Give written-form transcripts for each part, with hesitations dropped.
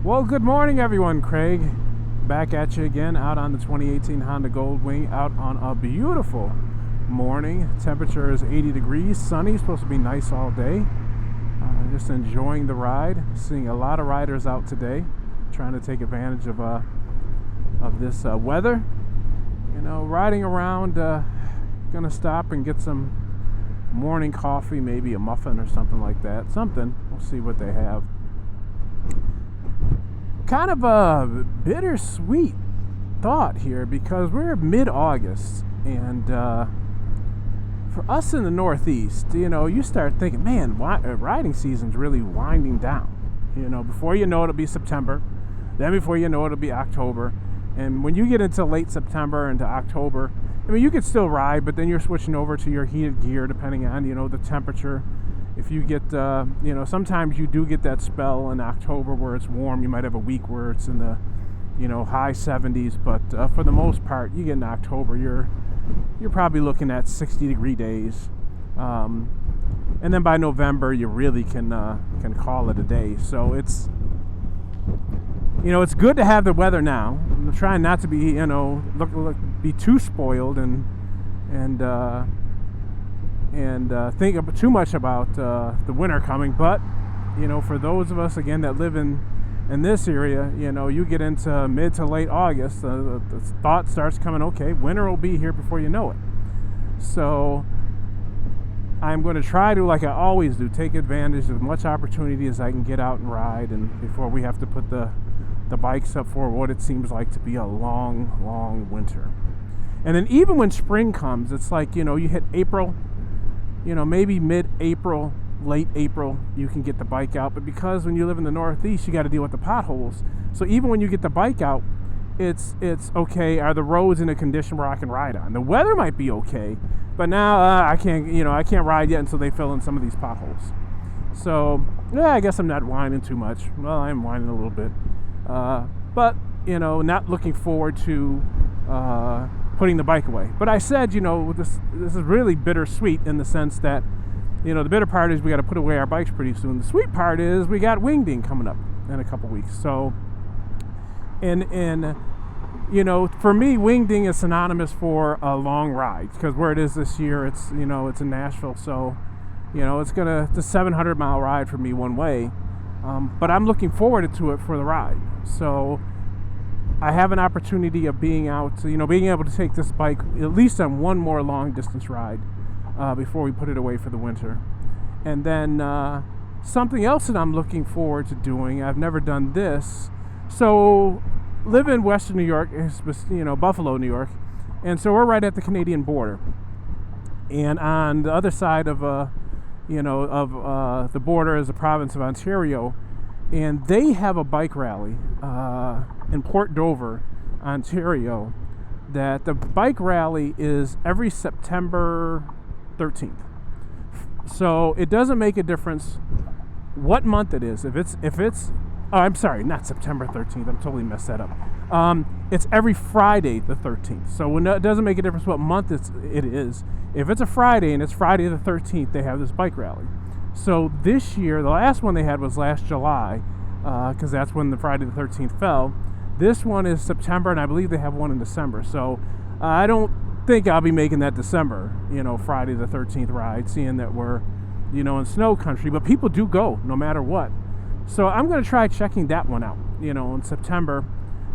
Well, good morning, everyone. Craig, back at you again out on the 2018 Honda Goldwing, out on a beautiful morning. Temperature is 80 degrees, sunny, supposed to be nice all day. Just enjoying the ride. Seeing a lot of riders out today, trying to take advantage of this weather. You know, riding around. Gonna stop and get some morning coffee, maybe a muffin or something like that. Something. We'll see what they have. Kind of a bittersweet thought here because we're mid-August, and for us in the Northeast, you know, you start thinking, man, riding season's really winding down. You know, before you know it'll be September, then before you know it'll be October, and when you get into late September into October, I mean, you could still ride, but then you're switching over to your heated gear depending on, you know, the temperature. If you get, you know, sometimes you do get that spell in October where it's warm. You might have a week where it's in the, you know, high 70s. But for the most part, you get in October, you're probably looking at 60-degree days. And then by November, you really can call it a day. So it's, you know, it's good to have the weather now. I'm trying not to be, you know, be too spoiled and think too much about the winter coming. But, you know, for those of us, again, that live in this area, you know, you get into mid to late August, the thought starts coming, okay, winter will be here before you know it. So I'm going to try to, like I always do, take advantage of as much opportunity as I can get out and ride, and before we have to put the bikes up for what it seems like to be a long, long winter. And then even when spring comes, it's like, you know, you hit April, you know, maybe mid-April, late April, you can get the bike out. But because when you live in the Northeast, you got to deal with the potholes. So even when you get the bike out, it's okay. Are the roads in a condition where I can ride on? The weather might be okay, but now I can't ride yet until they fill in some of these potholes. So yeah, I guess I'm not whining too much. Well, I am whining a little bit, but you know, not looking forward to putting the bike away. But I said, you know, this is really bittersweet in the sense that, you know, the bitter part is we got to put away our bikes pretty soon. The sweet part is we got wingding coming up in a couple weeks. So, and you know, for me, wingding is synonymous for a long ride because where it is this year, it's, you know, it's in Nashville. So, you know, it's a 700-mile ride for me one way. But I'm looking forward to it for the ride. So I have an opportunity of being out, you know, being able to take this bike at least on one more long distance ride before we put it away for the winter. And then something else that I'm looking forward to doing, I've never done this. So live in Western New York, you know, Buffalo, New York. And so we're right at the Canadian border. And on the other side of, you know, of the border is the province of Ontario. And they have a bike rally in Port Dover, Ontario, that the bike rally is every September 13th. So it doesn't make a difference what month it is. If it's oh, I'm sorry, not September 13th. I'm totally messed that up. It's every Friday the 13th. So it doesn't make a difference what month it is. If it's a Friday and it's Friday the 13th, they have this bike rally. So this year, the last one they had was last July, because that's when the Friday the 13th fell. This one is September, and I believe they have one in December. So I don't think I'll be making that December, you know, Friday the 13th ride, seeing that we're, you know, in snow country. But people do go no matter what. So I'm going to try checking that one out, you know, in September.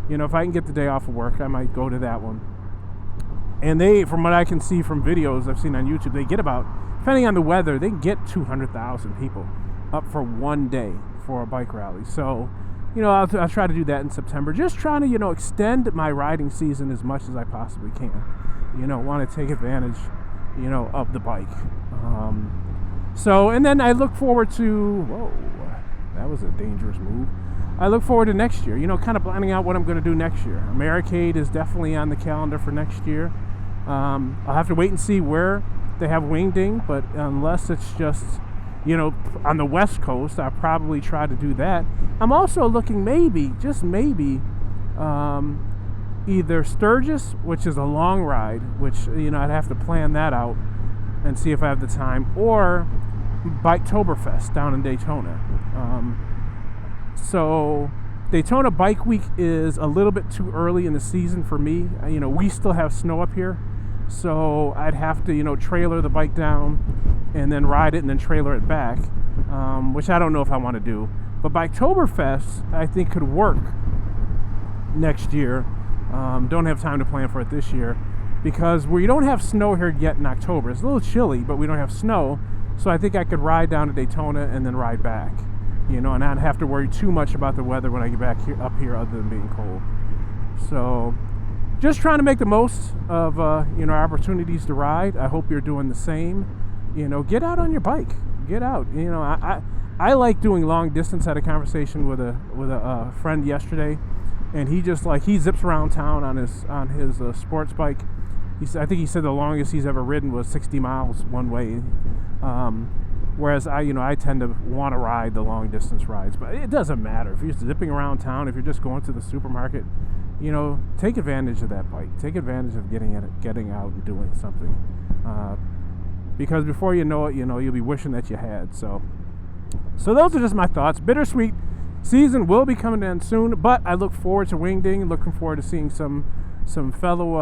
You know, if I can get the day off of work, I might go to that one. And they, from what I can see from videos I've seen on YouTube, they get about, depending on the weather, they can get 200,000 people up for one day for a bike rally. So, you know, I'll try to do that in September. Just trying to, you know, extend my riding season as much as I possibly can. You know, want to take advantage, you know, of the bike. So, and then I look forward to, whoa, that was a dangerous move. I look forward to next year, you know, kind of planning out what I'm going to do next year. Americade is definitely on the calendar for next year. I'll have to wait and see where they have wingding, but unless it's just, you know, on the West Coast, I'll probably try to do that. I'm also looking maybe, just maybe, either Sturgis, which is a long ride, which, you know, I'd have to plan that out and see if I have the time, or Biketoberfest down in Daytona. So Daytona Bike Week is a little bit too early in the season for me. We still have snow up here, so I'd have to, trailer the bike down and then ride it and then trailer it back, which I don't know if I want to do. But Biketoberfest, I think, could work next year. Don't have time to plan for it this year because we don't have snow here yet in October. It's a little chilly, but we don't have snow, so I think I could ride down to Daytona and then ride back. And not have to worry too much about the weather when I get back up here other than being cold. So just trying to make the most of our opportunities to ride. I hope you're doing the same. Get out on your bike. Get out. I like doing long distance. I had a conversation with a friend yesterday, and he zips around town on his sports bike. I think he said the longest he's ever ridden was 60 miles one way. Whereas I tend to want to ride the long distance rides, but it doesn't matter if you're zipping around town. If you're just going to the supermarket, take advantage of that bike. Take advantage of getting out and doing something, because before you know it, you'll be wishing that you had. So those are just my thoughts. Bittersweet season will be coming in soon, but I look forward to Wingding. Looking forward to seeing some fellow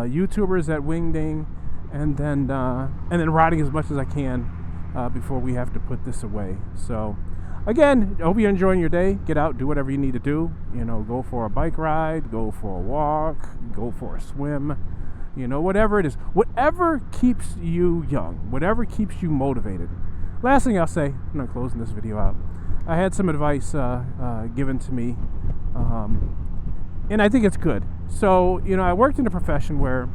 YouTubers at Wingding, and then riding as much as I can before we have to put this away. So again, I hope you're enjoying your day. Get out, do whatever you need to do. Go for a bike ride, go for a walk, go for a swim, whatever it is, whatever keeps you young, whatever keeps you motivated. Last thing I'll say, I'm not closing this video out. I had some advice given to me, and I think it's good. So, I worked in a profession where,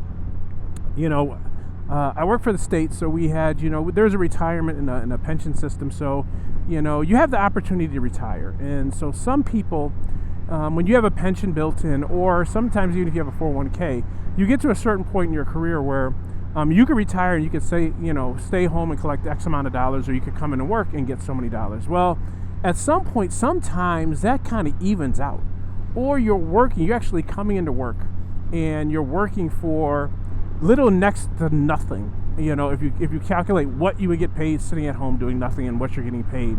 I work for the state, so we had, there's a retirement in a pension system. So, you have the opportunity to retire. And so some people, when you have a pension built in, or sometimes even if you have a 401k, you get to a certain point in your career where you could retire and you could stay home and collect X amount of dollars, or you could come in and work and get so many dollars. Well, at some point, sometimes that kind of evens out. Or you're actually coming into work and you're working for little next to nothing. If you calculate what you would get paid sitting at home doing nothing and what you're getting paid,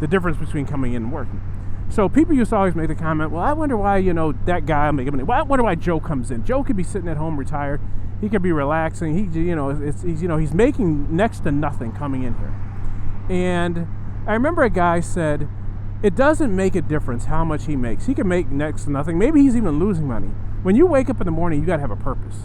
the difference between coming in and working. So people used to always make the comment, well, I wonder why, that guy making money. Well, I wonder why Joe comes in. Joe could be sitting at home retired. He could be relaxing. He's making next to nothing coming in here. And I remember a guy said, it doesn't make a difference how much he makes. He can make next to nothing. Maybe he's even losing money. When you wake up in the morning, you got to have a purpose.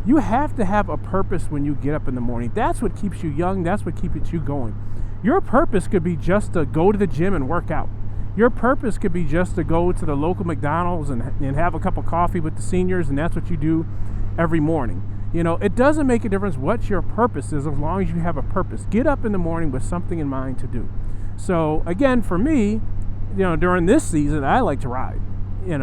You have to have a purpose when you get up in the morning. That's what keeps you young. That's what keeps you going. Your purpose could be just to go to the gym and work out. Your purpose could be just to go to the local McDonald's and have a cup of coffee with the seniors, and that's what you do every morning. It doesn't make a difference what your purpose is as long as you have a purpose. Get up in the morning with something in mind to do. So again, for me, during this season, I like to ride. And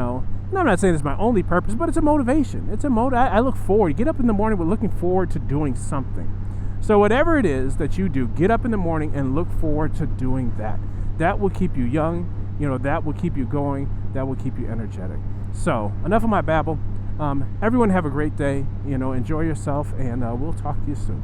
I'm not saying it's my only purpose, but it's a motivation. I look forward. Get up in the morning with looking forward to doing something. So whatever it is that you do, get up in the morning and look forward to doing that. That will keep you young. That will keep you going. That will keep you energetic. So enough of my babble. Everyone have a great day. Enjoy yourself, and we'll talk to you soon.